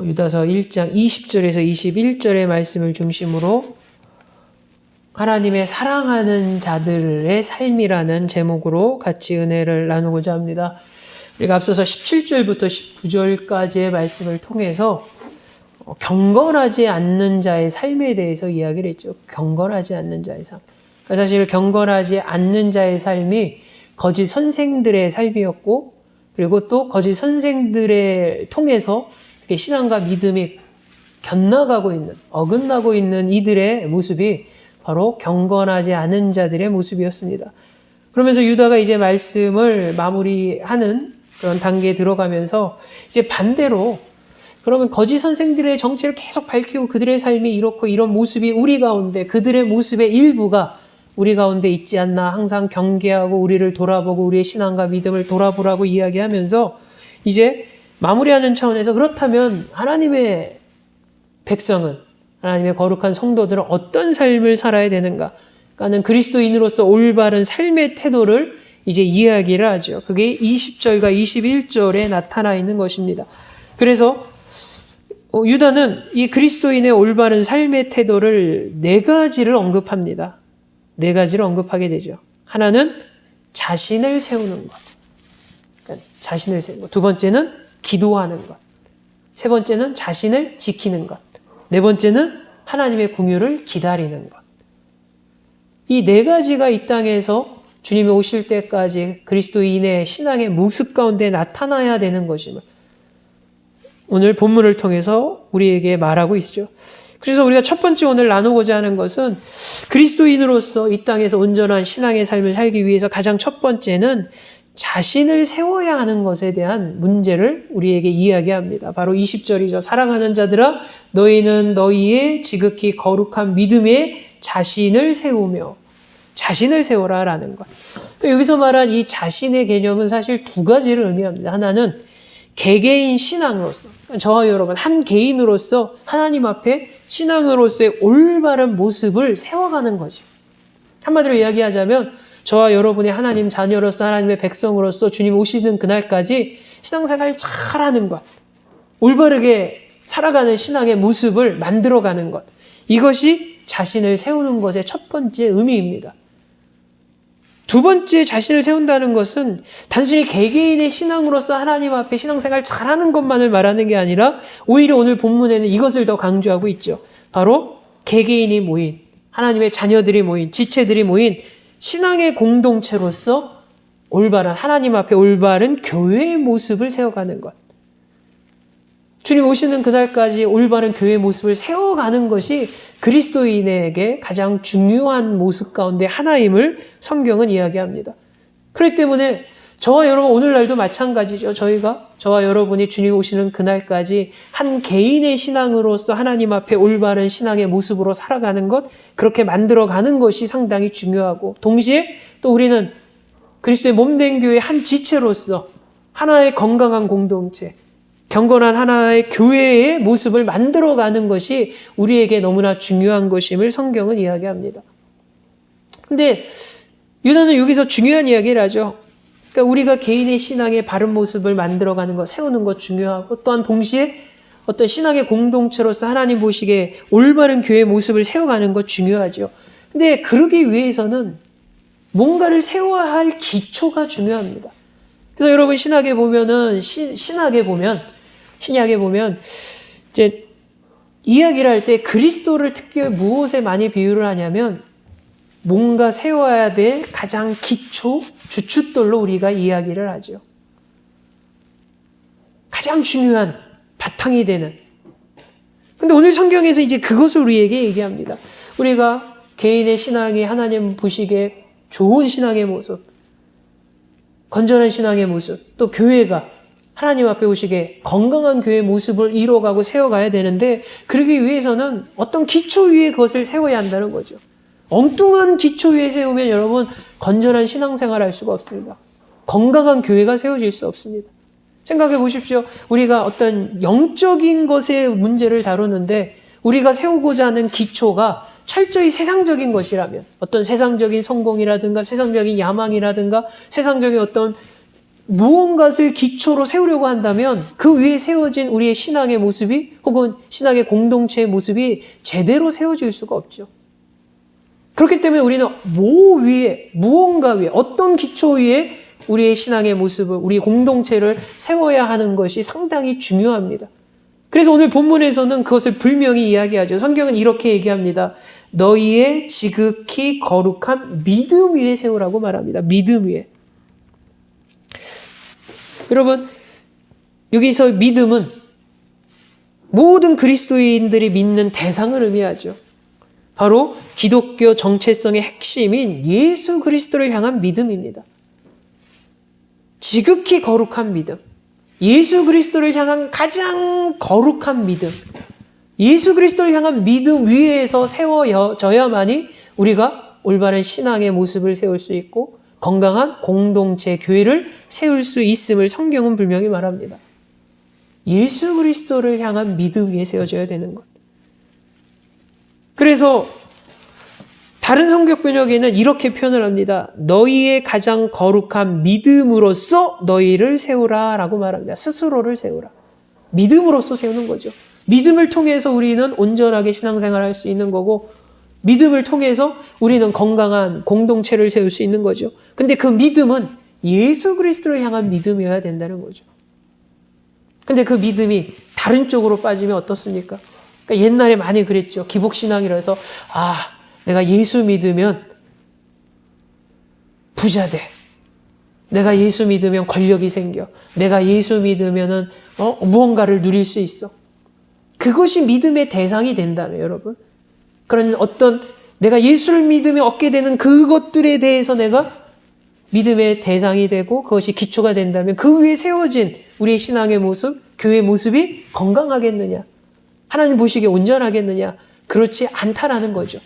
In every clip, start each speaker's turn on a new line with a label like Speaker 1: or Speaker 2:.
Speaker 1: 유다서 1장 20절에서 21절의 말씀을 중심으로 하나님의 사랑하는 자들의 삶이라는 제목으로 같이 은혜를 나누고자 합니다. 우리가 앞서서 17절부터 19절까지의 말씀을 통해서 경건하지 않는 자의 삶에 대해서 이야기를 했죠. 경건하지 않는 자의 삶. 사실 경건하지 않는 자의 삶이 거짓 선생들의 삶이었고, 그리고 또 거짓 선생들을 통해서 신앙과 믿음이 곁나가고 있는, 어긋나고 있는 이들의 모습이 바로 경건하지 않은 자들의 모습이었습니다. 그러면서 유다가 이제 말씀을 마무리하는 그런 단계에 들어가면서 이제 반대로 그러면 거짓 선생들의 정체를 계속 밝히고 그들의 삶이 이렇고 이런 모습이 우리 가운데, 그들의 모습의 일부가 우리 가운데 있지 않나, 항상 경계하고 우리를 돌아보고 우리의 신앙과 믿음을 돌아보라고 이야기하면서 이제 마무리하는 차원에서 그렇다면 하나님의 백성은, 하나님의 거룩한 성도들은 어떤 삶을 살아야 되는가? 그러니까는 그리스도인으로서 올바른 삶의 태도를 이제 이야기를 하죠. 그게 20절과 21절에 나타나 있는 것입니다. 그래서 유다는 이 그리스도인의 올바른 삶의 태도를 네 가지를 언급합니다. 네 가지를 언급하게 되죠. 하나는 자신을 세우는 것. 그러니까 자신을 세우는 것. 두 번째는 기도하는 것. 세 번째는 자신을 지키는 것. 네 번째는 하나님의 긍휼을 기다리는 것. 이 네 가지가 이 땅에서 주님이 오실 때까지 그리스도인의 신앙의 모습 가운데 나타나야 되는 것임을 오늘 본문을 통해서 우리에게 말하고 있죠. 그래서 우리가 첫 번째 오늘 나누고자 하는 것은 그리스도인으로서 이 땅에서 온전한 신앙의 삶을 살기 위해서 가장 첫 번째는 자신을 세워야 하는 것에 대한 문제를 우리에게 이야기합니다. 바로 20절이죠. 사랑하는 자들아, 너희는 너희의 지극히 거룩한 믿음에 자신을 세우며, 자신을 세워라라는 것. 여기서 말한 이 자신의 개념은 사실 두 가지를 의미합니다. 하나는 개개인 신앙으로서, 저와 여러분 한 개인으로서 하나님 앞에 신앙으로서의 올바른 모습을 세워가는 거죠. 한마디로 이야기하자면 저와 여러분이 하나님 자녀로서, 하나님의 백성으로서 주님 오시는 그날까지 신앙생활 잘하는 것, 올바르게 살아가는 신앙의 모습을 만들어가는 것, 이것이 자신을 세우는 것의 첫 번째 의미입니다. 두 번째, 자신을 세운다는 것은 단순히 개개인의 신앙으로서 하나님 앞에 신앙생활 잘하는 것만을 말하는 게 아니라 오히려 오늘 본문에는 이것을 더 강조하고 있죠. 바로 개개인이 모인, 하나님의 자녀들이 모인, 지체들이 모인 신앙의 공동체로서 올바른, 하나님 앞에 올바른 교회의 모습을 세워가는 것. 주님 오시는 그날까지 올바른 교회의 모습을 세워가는 것이 그리스도인에게 가장 중요한 모습 가운데 하나임을 성경은 이야기합니다. 그렇기 때문에 저와 여러분 오늘날도 마찬가지죠. 저와 여러분이 주님 오시는 그날까지 한 개인의 신앙으로서 하나님 앞에 올바른 신앙의 모습으로 살아가는 것, 그렇게 만들어가는 것이 상당히 중요하고, 동시에 또 우리는 그리스도의 몸된 교회의 한 지체로서 하나의 건강한 공동체, 경건한 하나의 교회의 모습을 만들어가는 것이 우리에게 너무나 중요한 것임을 성경은 이야기합니다. 근데 유다는 여기서 중요한 이야기를 하죠. 그러니까 우리가 개인의 신앙의 바른 모습을 만들어가는 것, 세우는 것 중요하고, 또한 동시에 어떤 신앙의 공동체로서 하나님 보시기에 올바른 교회의 모습을 세워가는 것 중요하죠. 근데 그러기 위해서는 뭔가를 세워야 할 기초가 중요합니다. 그래서 여러분 신약에 보면 이제 이야기를 할 때 그리스도를 특별히 무엇에 많이 비유를 하냐면 뭔가 세워야 될 가장 기초, 주춧돌로 우리가 이야기를 하죠. 가장 중요한 바탕이 되는. 근데 오늘 성경에서 이제 그것을 우리에게 얘기합니다. 우리가 개인의 신앙이 하나님 보시기에 좋은 신앙의 모습, 건전한 신앙의 모습, 또 교회가 하나님 앞에 오시기에 건강한 교회의 모습을 이뤄가고 세워가야 되는데, 그러기 위해서는 어떤 기초 위에 그것을 세워야 한다는 거죠. 엉뚱한 기초 위에 세우면 여러분 건전한 신앙생활 할 수가 없습니다. 건강한 교회가 세워질 수 없습니다. 생각해 보십시오. 우리가 어떤 영적인 것의 문제를 다루는데 우리가 세우고자 하는 기초가 철저히 세상적인 것이라면, 어떤 세상적인 성공이라든가 세상적인 야망이라든가 세상적인 어떤 무언가를 기초로 세우려고 한다면 그 위에 세워진 우리의 신앙의 모습이 혹은 신앙의 공동체의 모습이 제대로 세워질 수가 없죠. 그렇기 때문에 우리는 무언가 위에, 어떤 기초 위에 우리의 신앙의 모습을, 우리 공동체를 세워야 하는 것이 상당히 중요합니다. 그래서 오늘 본문에서는 그것을 분명히 이야기하죠. 성경은 이렇게 얘기합니다. 너희의 지극히 거룩한 믿음 위에 세우라고 말합니다. 믿음 위에. 여러분, 여기서 믿음은 모든 그리스도인들이 믿는 대상을 의미하죠. 바로 기독교 정체성의 핵심인 예수 그리스도를 향한 믿음입니다. 지극히 거룩한 믿음. 예수 그리스도를 향한 가장 거룩한 믿음. 예수 그리스도를 향한 믿음 위에서 세워져야만이 우리가 올바른 신앙의 모습을 세울 수 있고 건강한 공동체, 교회를 세울 수 있음을 성경은 분명히 말합니다. 예수 그리스도를 향한 믿음 위에 세워져야 되는 것. 그래서 다른 성경 번역에는 이렇게 표현을 합니다. 너희의 가장 거룩한 믿음으로써 너희를 세우라 라고 말합니다. 스스로를 세우라. 믿음으로써 세우는 거죠. 믿음을 통해서 우리는 온전하게 신앙생활을 할 수 있는 거고 믿음을 통해서 우리는 건강한 공동체를 세울 수 있는 거죠. 근데 그 믿음은 예수 그리스도를 향한 믿음이어야 된다는 거죠. 근데 그 믿음이 다른 쪽으로 빠지면 어떻습니까? 그러니까 옛날에 많이 그랬죠. 기복신앙이라 해서 내가 예수 믿으면 부자 돼. 내가 예수 믿으면 권력이 생겨. 내가 예수 믿으면은 무언가를 누릴 수 있어. 그것이 믿음의 대상이 된다면 여러분. 그런 내가 예수를 믿으며 얻게 되는 그것들에 대해서 내가 믿음의 대상이 되고 그것이 기초가 된다면 그 위에 세워진 우리의 신앙의 모습, 교회의 모습이 건강하겠느냐? 하나님 보시기에 온전하겠느냐? 그렇지 않다라는 거죠.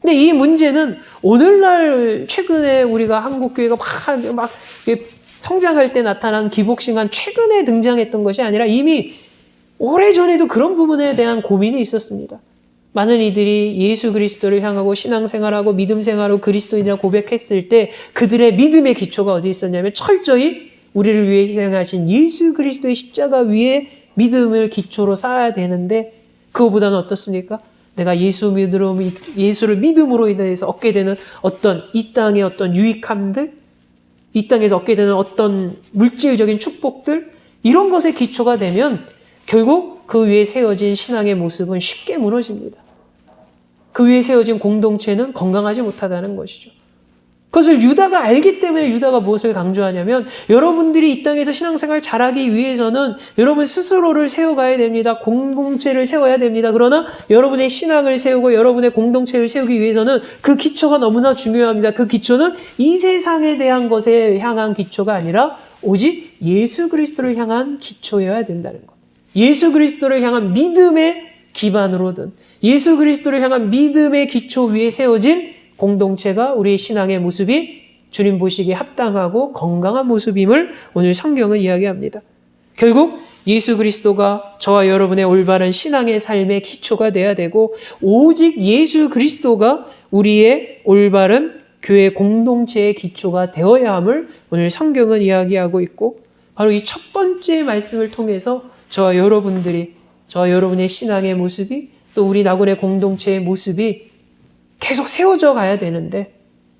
Speaker 1: 근데 이 문제는 오늘날 최근에 우리가 한국교회가 막 성장할 때 나타난 기복신앙 최근에 등장했던 것이 아니라 이미 오래전에도 그런 부분에 대한 고민이 있었습니다. 많은 이들이 예수 그리스도를 향하고 신앙생활하고 믿음생활하고 그리스도인이라고 고백했을 때 그들의 믿음의 기초가 어디 있었냐면 철저히 우리를 위해 희생하신 예수 그리스도의 십자가 위에 믿음을 기초로 쌓아야 되는데 그거보다는 어떻습니까? 내가 예수를 믿음으로 인해서 얻게 되는 이 땅의 유익함들, 이 땅에서 얻게 되는 물질적인 축복들, 이런 것에 기초가 되면 결국 그 위에 세워진 신앙의 모습은 쉽게 무너집니다. 그 위에 세워진 공동체는 건강하지 못하다는 것이죠. 그것을 유다가 알기 때문에 유다가 무엇을 강조하냐면 여러분들이 이 땅에서 신앙생활 잘하기 위해서는 여러분 스스로를 세워가야 됩니다. 공동체를 세워야 됩니다. 그러나 여러분의 신앙을 세우고 여러분의 공동체를 세우기 위해서는 그 기초가 너무나 중요합니다. 그 기초는 이 세상에 대한 것에 향한 기초가 아니라 오직 예수 그리스도를 향한 기초여야 된다는 것. 예수 그리스도를 향한 믿음의 기반으로 든 예수 그리스도를 향한 믿음의 기초 위에 세워진 공동체가 우리의 신앙의 모습이 주님 보시기에 합당하고 건강한 모습임을 오늘 성경은 이야기합니다. 결국 예수 그리스도가 저와 여러분의 올바른 신앙의 삶의 기초가 돼야 되고 오직 예수 그리스도가 우리의 올바른 교회 공동체의 기초가 되어야 함을 오늘 성경은 이야기하고 있고 바로 이 첫 번째 말씀을 통해서 저와 여러분의 신앙의 모습이 또 우리 나군의 공동체의 모습이 계속 세워져 가야 되는데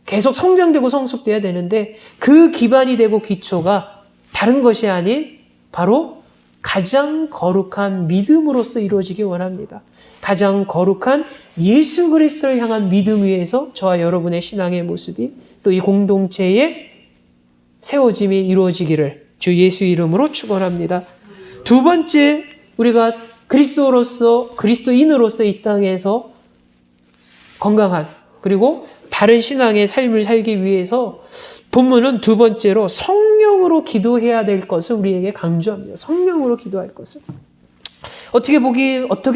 Speaker 1: 계속 성장되고 성숙돼야 되는데 그 기반이 되고 기초가 다른 것이 아닌 바로 가장 거룩한 믿음으로서 이루어지기 원합니다. 가장 거룩한 예수 그리스도를 향한 믿음 위에서 저와 여러분의 신앙의 모습이 또 이 공동체의 세워짐이 이루어지기를 주 예수 이름으로 축원합니다. 두 번째, 우리가 그리스도인으로서 이 땅에서 건강한 그리고 바른 신앙의 삶을 살기 위해서 본문은 두 번째로 성령으로 기도해야 될 것을 우리에게 강조합니다. 성령으로 기도할 것을. 어떻게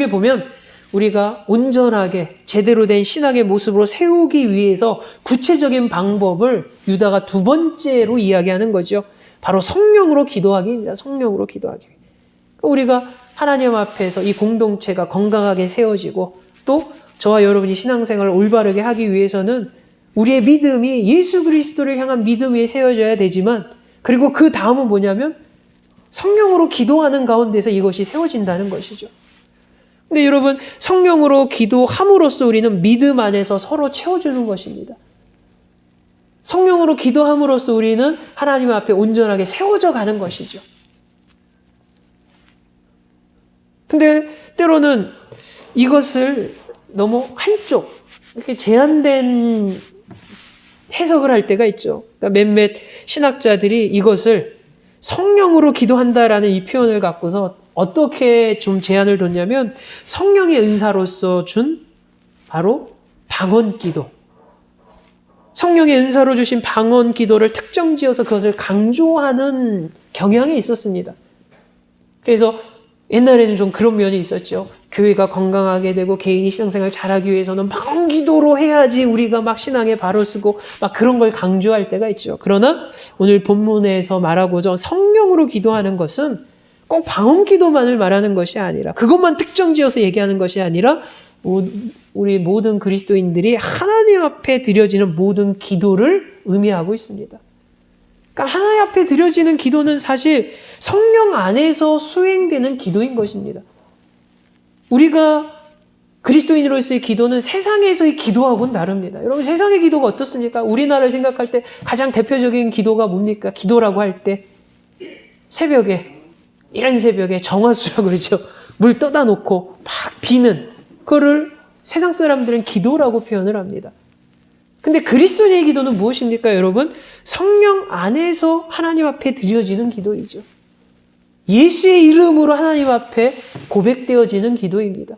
Speaker 1: 보면 우리가 온전하게 제대로 된 신앙의 모습으로 세우기 위해서 구체적인 방법을 유다가 두 번째로 이야기하는 거죠. 바로 성령으로 기도하기입니다. 성령으로 기도하기. 우리가 하나님 앞에서 이 공동체가 건강하게 세워지고 또 저와 여러분이 신앙생활을 올바르게 하기 위해서는 우리의 믿음이 예수 그리스도를 향한 믿음 위에 세워져야 되지만 그리고 그 다음은 뭐냐면 성령으로 기도하는 가운데서 이것이 세워진다는 것이죠. 근데 여러분, 성령으로 기도함으로써 우리는 믿음 안에서 서로 채워주는 것입니다. 성령으로 기도함으로써 우리는 하나님 앞에 온전하게 세워져 가는 것이죠. 근데 때로는 이것을 너무 한쪽, 이렇게 제한된 해석을 할 때가 있죠. 그러니까 몇몇 신학자들이 이것을 성령으로 기도한다라는 이 표현을 갖고서 어떻게 좀 제한을 뒀냐면 성령의 은사로서 준 바로 방언 기도. 성령의 은사로 주신 방언 기도를 특정지어서 그것을 강조하는 경향이 있었습니다. 그래서 옛날에는 좀 그런 면이 있었죠. 교회가 건강하게 되고 개인이 신앙생활 잘하기 위해서는 방언 기도로 해야지 우리가 막 신앙에 바로 쓰고 막 그런 걸 강조할 때가 있죠. 그러나 오늘 본문에서 말하고자 성령으로 기도하는 것은 꼭 방언 기도만을 말하는 것이 아니라 그것만 특정지어서 얘기하는 것이 아니라 우리 모든 그리스도인들이 하나님 앞에 드려지는 모든 기도를 의미하고 있습니다. 그러니까 하나님 앞에 드려지는 기도는 사실 성령 안에서 수행되는 기도인 것입니다. 우리가 그리스도인으로서의 기도는 세상에서의 기도하고는 다릅니다. 여러분, 세상의 기도가 어떻습니까? 우리나라를 생각할 때 가장 대표적인 기도가 뭡니까? 기도라고 할 때 새벽에, 이른 새벽에 정화수라고 그러죠. 물 떠다 놓고 막 비는 그거를 세상 사람들은 기도라고 표현을 합니다. 근데 그리스도인의 기도는 무엇입니까, 여러분? 성령 안에서 하나님 앞에 드려지는 기도이죠. 예수의 이름으로 하나님 앞에 고백되어지는 기도입니다.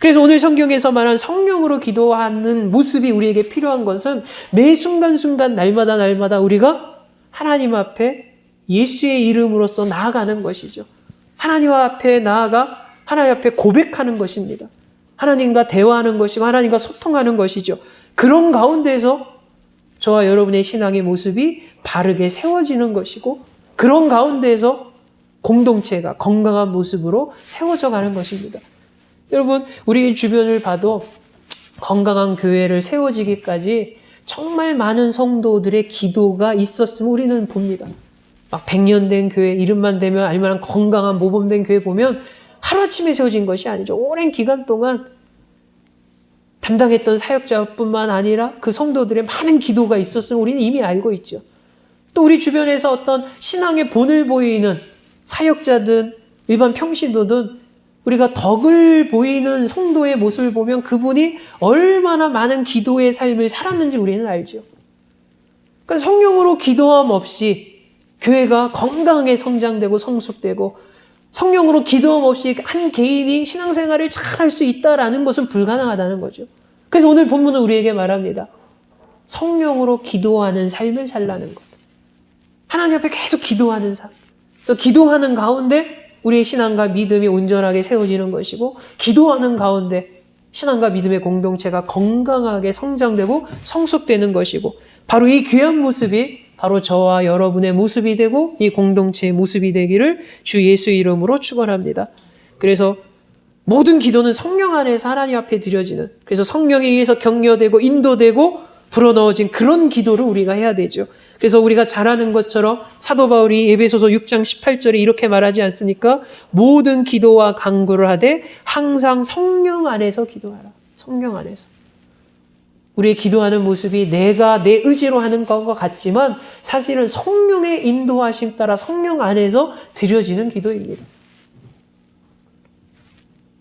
Speaker 1: 그래서 오늘 성경에서 말한 성령으로 기도하는 모습이 우리에게 필요한 것은 매 순간순간 날마다 우리가 하나님 앞에 예수의 이름으로서 나아가는 것이죠. 하나님 앞에 나아가 하나님 앞에 고백하는 것입니다. 하나님과 대화하는 것이고 하나님과 소통하는 것이죠. 그런 가운데서 저와 여러분의 신앙의 모습이 바르게 세워지는 것이고 그런 가운데서 공동체가 건강한 모습으로 세워져 가는 것입니다. 여러분, 우리 주변을 봐도 건강한 교회를 세워지기까지 정말 많은 성도들의 기도가 있었음을 우리는 봅니다. 막 100년 된 교회, 이름만 대면 알만한 건강한 모범된 교회 보면 하루아침에 세워진 것이 아니죠. 오랜 기간 동안 담당했던 사역자뿐만 아니라 그 성도들의 많은 기도가 있었음을 우리는 이미 알고 있죠. 또 우리 주변에서 어떤 신앙의 본을 보이는 사역자든 일반 평신도든 우리가 덕을 보이는 성도의 모습을 보면 그분이 얼마나 많은 기도의 삶을 살았는지 우리는 알죠. 그러니까 성령으로 기도함 없이 교회가 건강하게 성장되고 성숙되고 성령으로 기도함 없이 한 개인이 신앙생활을 잘 할 수 있다라는 것은 불가능하다는 거죠. 그래서 오늘 본문은 우리에게 말합니다. 성령으로 기도하는 삶을 살라는 것. 하나님 앞에 계속 기도하는 삶. 그래서 기도하는 가운데 우리의 신앙과 믿음이 온전하게 세워지는 것이고 기도하는 가운데 신앙과 믿음의 공동체가 건강하게 성장되고 성숙되는 것이고 바로 이 귀한 모습이 바로 저와 여러분의 모습이 되고 이 공동체의 모습이 되기를 주 예수 이름으로 축원합니다. 그래서 모든 기도는 성령 안에서 하나님 앞에 드려지는, 그래서 성령에 의해서 격려되고 인도되고 불어넣어진 그런 기도를 우리가 해야 되죠. 그래서 우리가 잘 아는 것처럼 사도 바울이 에베소서 6장 18절에 이렇게 말하지 않습니까? 모든 기도와 간구를 하되 항상 성령 안에서 기도하라. 성령 안에서. 우리의 기도하는 모습이 내가 내 의지로 하는 것과 같지만 사실은 성령의 인도하심 따라 성령 안에서 드려지는 기도입니다.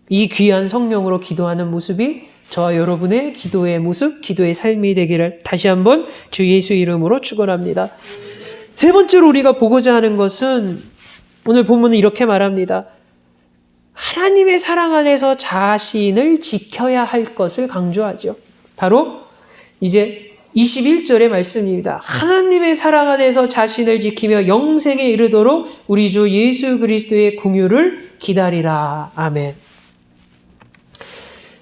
Speaker 1: 이 귀한 성령으로 기도하는 모습이 저와 여러분의 기도의 모습, 기도의 삶이 되기를 다시 한번 주 예수 이름으로 축원합니다. 세 번째로 우리가 보고자 하는 것은 오늘 본문은 이렇게 말합니다. 하나님의 사랑 안에서 자신을 지켜야 할 것을 강조하죠. 바로 이제 21절의 말씀입니다. 하나님의 사랑 안에서 자신을 지키며 영생에 이르도록 우리 주 예수 그리스도의 긍휼을 기다리라. 아멘.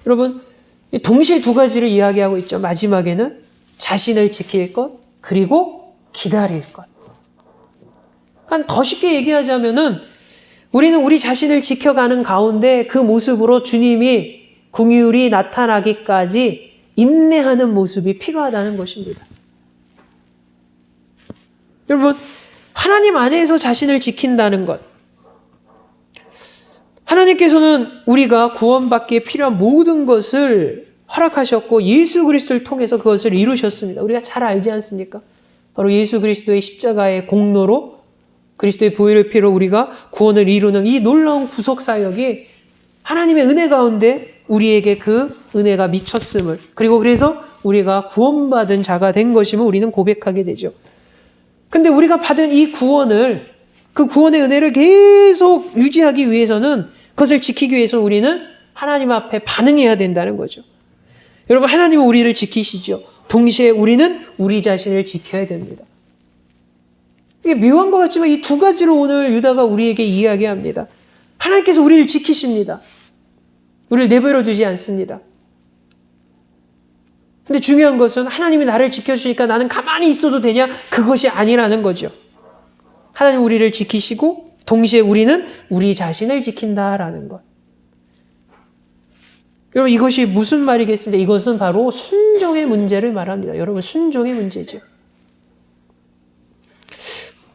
Speaker 1: 여러분, 동시에 두 가지를 이야기하고 있죠. 마지막에는 자신을 지킬 것, 그리고 기다릴 것. 그러니까 더 쉽게 얘기하자면은 우리는 우리 자신을 지켜가는 가운데 그 모습으로 주님이 긍휼이 나타나기까지 인내하는 모습이 필요하다는 것입니다. 여러분, 하나님 안에서 자신을 지킨다는 것. 하나님께서는 우리가 구원받기에 필요한 모든 것을 허락하셨고 예수 그리스도를 통해서 그것을 이루셨습니다. 우리가 잘 알지 않습니까? 바로 예수 그리스도의 십자가의 공로로 그리스도의 보혈의 피로 우리가 구원을 이루는 이 놀라운 구속 사역이 하나님의 은혜 가운데 우리에게 그 은혜가 미쳤음을, 그리고 그래서 우리가 구원받은 자가 된 것임을 우리는 고백하게 되죠. 근데 우리가 받은 이 구원을, 그 구원의 은혜를 계속 유지하기 위해서는, 그것을 지키기 위해서 우리는 하나님 앞에 반응해야 된다는 거죠. 여러분, 하나님은 우리를 지키시죠. 동시에 우리는 우리 자신을 지켜야 됩니다. 이게 묘한 것 같지만 이 두 가지로 오늘 유다가 우리에게 이야기합니다. 하나님께서 우리를 지키십니다. 우리를 내버려 두지 않습니다. 근데 중요한 것은 하나님이 나를 지켜주니까 나는 가만히 있어도 되냐? 그것이 아니라는 거죠. 하나님 우리를 지키시고 동시에 우리는 우리 자신을 지킨다라는 것. 여러분, 이것이 무슨 말이겠습니까? 이것은 바로 순종의 문제를 말합니다. 여러분, 순종의 문제죠.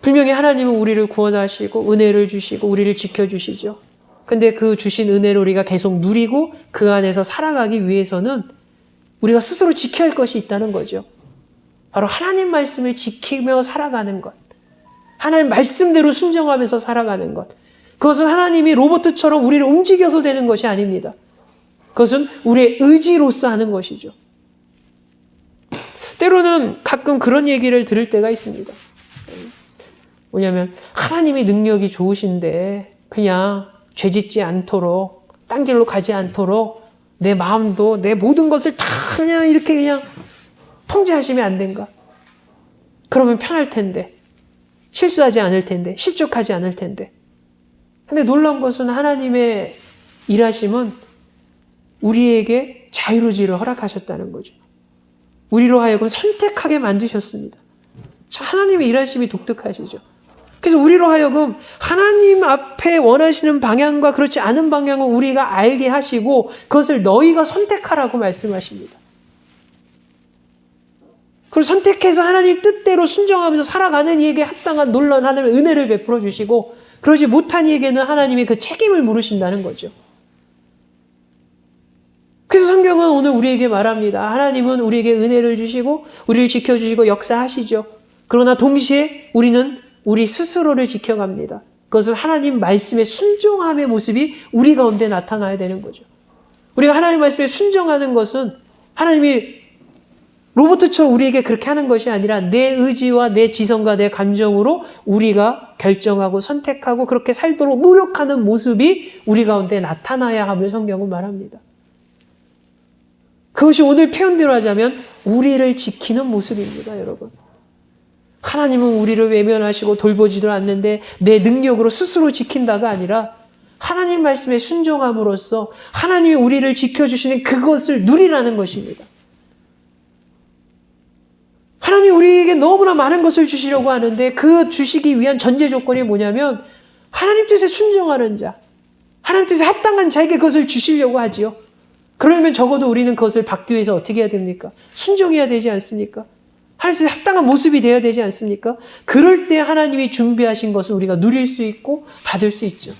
Speaker 1: 분명히 하나님은 우리를 구원하시고 은혜를 주시고 우리를 지켜주시죠. 근데 그 주신 은혜를 우리가 계속 누리고 그 안에서 살아가기 위해서는 우리가 스스로 지켜야 할 것이 있다는 거죠. 바로 하나님 말씀을 지키며 살아가는 것. 하나님 말씀대로 순종하면서 살아가는 것. 그것은 하나님이 로봇처럼 우리를 움직여서 되는 것이 아닙니다. 그것은 우리의 의지로서 하는 것이죠. 때로는 가끔 그런 얘기를 들을 때가 있습니다. 뭐냐면 하나님의 능력이 좋으신데 그냥 죄짓지 않도록, 딴 길로 가지 않도록 내 마음도 내 모든 것을 다 그냥 이렇게 그냥 통제하시면 안 된가? 그러면 편할 텐데, 실수하지 않을 텐데, 실족하지 않을 텐데. 근데 놀라운 것은 하나님의 일하심은 우리에게 자유의지를 허락하셨다는 거죠. 우리로 하여금 선택하게 만드셨습니다. 하나님의 일하심이 독특하시죠. 그래서 우리로 하여금 하나님 앞에 원하시는 방향과 그렇지 않은 방향을 우리가 알게 하시고 그것을 너희가 선택하라고 말씀하십니다. 그리고 선택해서 하나님 뜻대로 순종하면서 살아가는 이에게 합당한 놀라운 하나님의 은혜를 베풀어 주시고 그러지 못한 이에게는 하나님의 그 책임을 물으신다는 거죠. 그래서 성경은 오늘 우리에게 말합니다. 하나님은 우리에게 은혜를 주시고 우리를 지켜주시고 역사하시죠. 그러나 동시에 우리는 우리 스스로를 지켜갑니다. 그것은 하나님 말씀에 순종함의 모습이 우리 가운데 나타나야 되는 거죠. 우리가 하나님 말씀에 순종하는 것은 하나님이 로봇처럼 우리에게 그렇게 하는 것이 아니라 내 의지와 내 지성과 내 감정으로 우리가 결정하고 선택하고 그렇게 살도록 노력하는 모습이 우리 가운데 나타나야 함을 성경은 말합니다. 그것이 오늘 표현대로 하자면 우리를 지키는 모습입니다, 여러분. 하나님은 우리를 외면하시고 돌보지도 않는데 내 능력으로 스스로 지킨다가 아니라 하나님 말씀에 순종함으로써 하나님이 우리를 지켜주시는 그것을 누리라는 것입니다. 하나님이 우리에게 너무나 많은 것을 주시려고 하는데 그 주시기 위한 전제 조건이 뭐냐면 하나님 뜻에 순종하는 자, 하나님 뜻에 합당한 자에게 그것을 주시려고 하지요. 그러면 적어도 우리는 그것을 받기 위해서 어떻게 해야 됩니까? 순종해야 되지 않습니까? 하나님 뜻에 합당한 모습이 되어야 되지 않습니까? 그럴 때 하나님이 준비하신 것을 우리가 누릴 수 있고 받을 수 있죠.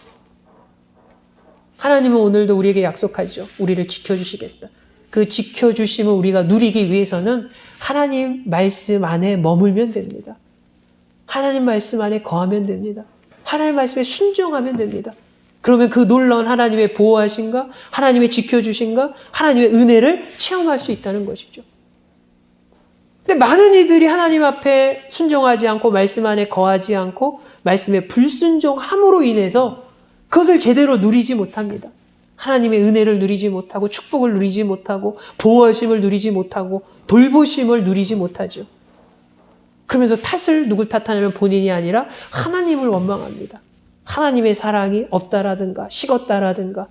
Speaker 1: 하나님은 오늘도 우리에게 약속하죠. 우리를 지켜주시겠다. 그 지켜주심을 우리가 누리기 위해서는 하나님 말씀 안에 머물면 됩니다. 하나님 말씀 안에 거하면 됩니다. 하나님 말씀에 순종하면 됩니다. 그러면 그 놀라운 하나님의 보호하심과 하나님의 지켜주심과 하나님의 은혜를 체험할 수 있다는 것이죠. 근데 많은 이들이 하나님 앞에 순종하지 않고 말씀 안에 거하지 않고 말씀에 불순종함으로 인해서 그것을 제대로 누리지 못합니다. 하나님의 은혜를 누리지 못하고 축복을 누리지 못하고 보호하심을 누리지 못하고 돌보심을 누리지 못하죠. 그러면서 탓을 누굴 탓하냐면 본인이 아니라 하나님을 원망합니다. 하나님의 사랑이 없다라든가 식었다라든가.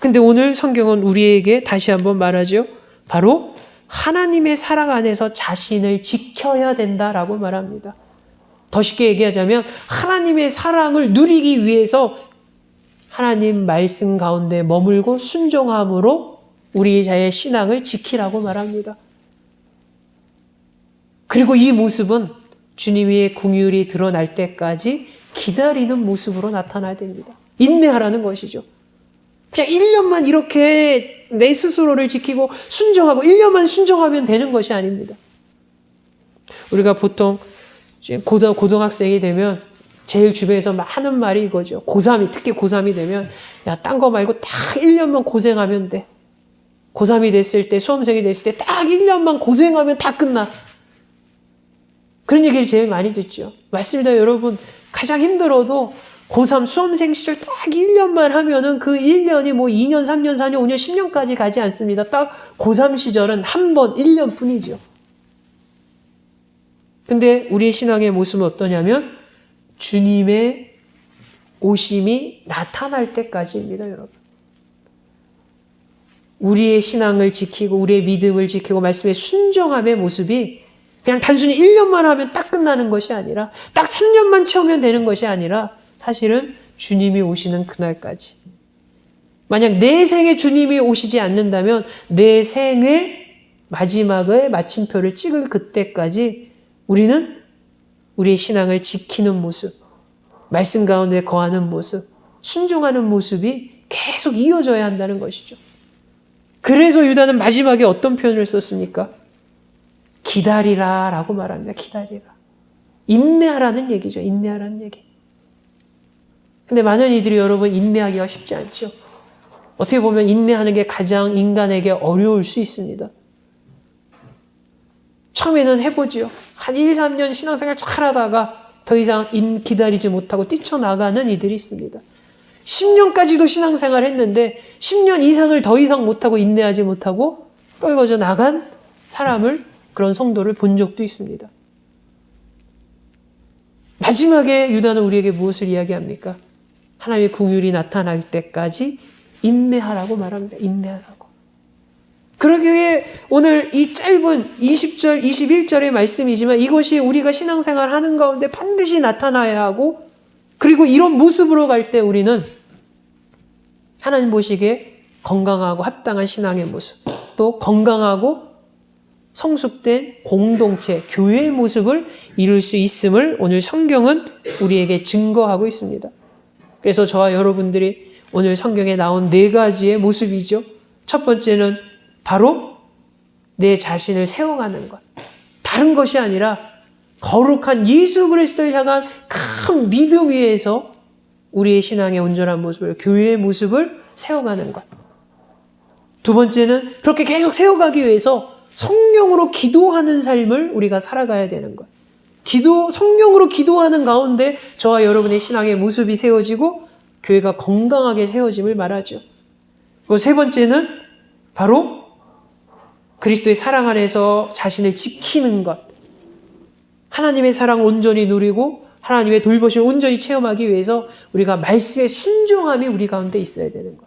Speaker 1: 근데 오늘 성경은 우리에게 다시 한번 말하죠. 바로 하나님의 사랑 안에서 자신을 지켜야 된다라고 말합니다. 더 쉽게 얘기하자면 하나님의 사랑을 누리기 위해서 하나님 말씀 가운데 머물고 순종함으로 우리 자의 신앙을 지키라고 말합니다. 그리고 이 모습은 주님의 긍휼이 드러날 때까지 기다리는 모습으로 나타나야 됩니다. 인내하라는 것이죠. 그냥 1년만 이렇게 내 스스로를 지키고 순종하고 1년만 순종하면 되는 것이 아닙니다. 우리가 보통 고등학생이 되면 제일 주변에서 하는 말이 이거죠. 고3이, 특히 고3이 되면 야, 딴 거 말고 딱 1년만 고생하면 돼. 고3이 됐을 때, 수험생이 됐을 때 딱 1년만 고생하면 다 끝나. 그런 얘기를 제일 많이 듣죠. 맞습니다, 여러분. 가장 힘들어도 고3 수험생 시절 딱 1년만 하면은 그 1년이 뭐 2년, 3년, 4년, 5년, 10년까지 가지 않습니다. 딱 고3 시절은 한 번, 1년 뿐이죠. 근데 우리의 신앙의 모습은 어떠냐면 주님의 오심이 나타날 때까지입니다, 여러분. 우리의 신앙을 지키고 우리의 믿음을 지키고 말씀에 순종함의 모습이 그냥 단순히 1년만 하면 딱 끝나는 것이 아니라 딱 3년만 채우면 되는 것이 아니라 사실은 주님이 오시는 그날까지. 만약 내 생에 주님이 오시지 않는다면 내 생의 마지막의 마침표를 찍을 그때까지 우리는 우리의 신앙을 지키는 모습, 말씀 가운데 거하는 모습, 순종하는 모습이 계속 이어져야 한다는 것이죠. 그래서 유다는 마지막에 어떤 표현을 썼습니까? 기다리라 라고 말합니다. 기다리라. 인내하라는 얘기죠. 인내하라는 얘기. 근데 많은 이들이 여러분 인내하기가 쉽지 않죠. 어떻게 보면 인내하는 게 가장 인간에게 어려울 수 있습니다. 처음에는 해보지요. 한 1, 3년 신앙생활 잘하다가 더 이상 기다리지 못하고 뛰쳐나가는 이들이 있습니다. 10년까지도 신앙생활 했는데 10년 이상을 더 이상 못하고 인내하지 못하고 떨궈져 나간 사람을, 그런 성도를 본 적도 있습니다. 마지막에 유다는 우리에게 무엇을 이야기합니까? 하나님의 긍휼이 나타날 때까지 인내하라고 말합니다. 인내하라고. 그러기에 오늘 이 짧은 20절, 21절의 말씀이지만 이것이 우리가 신앙생활 하는 가운데 반드시 나타나야 하고, 그리고 이런 모습으로 갈 때 우리는 하나님 보시기에 건강하고 합당한 신앙의 모습, 또 건강하고 성숙된 공동체, 교회의 모습을 이룰 수 있음을 오늘 성경은 우리에게 증거하고 있습니다. 그래서 저와 여러분들이 오늘 성경에 나온 4가지의 모습이죠. 첫 번째는 바로 내 자신을 세워가는 것. 다른 것이 아니라 거룩한 예수 그리스도를 향한 큰 믿음 위에서 우리의 신앙의 온전한 모습을, 교회의 모습을 세워가는 것. 두 번째는 그렇게 계속 세워가기 위해서 성령으로 기도하는 삶을 우리가 살아가야 되는 것. 성령으로 기도하는 가운데 저와 여러분의 신앙의 모습이 세워지고 교회가 건강하게 세워짐을 말하죠. 그리고 세 번째는 바로 그리스도의 사랑 안에서 자신을 지키는 것. 하나님의 사랑을 온전히 누리고 하나님의 돌보심을 온전히 체험하기 위해서 우리가 말씀의 순종함이 우리 가운데 있어야 되는 것.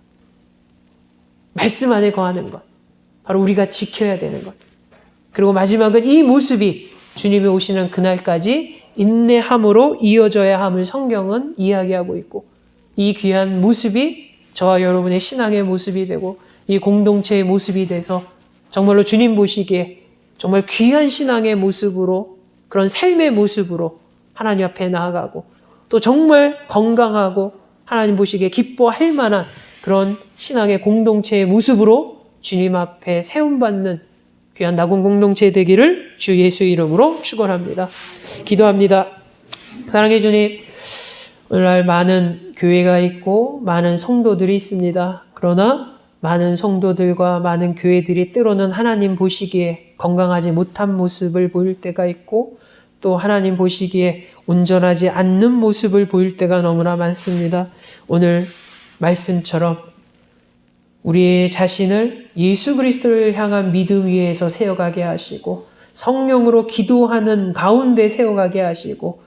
Speaker 1: 말씀 안에 거하는 것. 바로 우리가 지켜야 되는 것. 그리고 마지막은 이 모습이 주님이 오시는 그날까지 인내함으로 이어져야 함을 성경은 이야기하고 있고, 이 귀한 모습이 저와 여러분의 신앙의 모습이 되고 이 공동체의 모습이 돼서 정말로 주님 보시기에 정말 귀한 신앙의 모습으로, 그런 삶의 모습으로 하나님 앞에 나아가고 또 정말 건강하고 하나님 보시기에 기뻐할 만한 그런 신앙의 공동체의 모습으로 주님 앞에 세움받는 귀한 나군 공동체 되기를 주 예수 이름으로 축원합니다. 기도합니다. 사랑해 주님, 오늘날 많은 교회가 있고 많은 성도들이 있습니다. 그러나 많은 성도들과 많은 교회들이 때로는 하나님 보시기에 건강하지 못한 모습을 보일 때가 있고, 또 하나님 보시기에 온전하지 않는 모습을 보일 때가 너무나 많습니다. 오늘 말씀처럼 우리의 자신을 예수 그리스도를 향한 믿음 위에서 세워가게 하시고, 성령으로 기도하는 가운데 세워가게 하시고,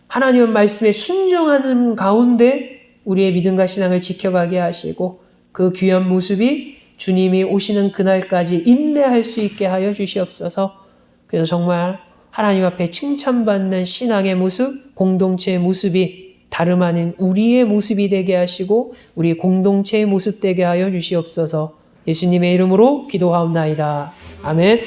Speaker 1: 하나님의 말씀에 순종하는 가운데 우리의 믿음과 신앙을 지켜가게 하시고, 그 귀한 모습이 주님이 오시는 그날까지 인내할 수 있게 하여 주시옵소서. 그래서 정말 하나님 앞에 칭찬받는 신앙의 모습, 공동체의 모습이 다름 아닌 우리의 모습이 되게 하시고 우리 공동체의 모습 되게 하여 주시옵소서. 예수님의 이름으로 기도하옵나이다. 아멘.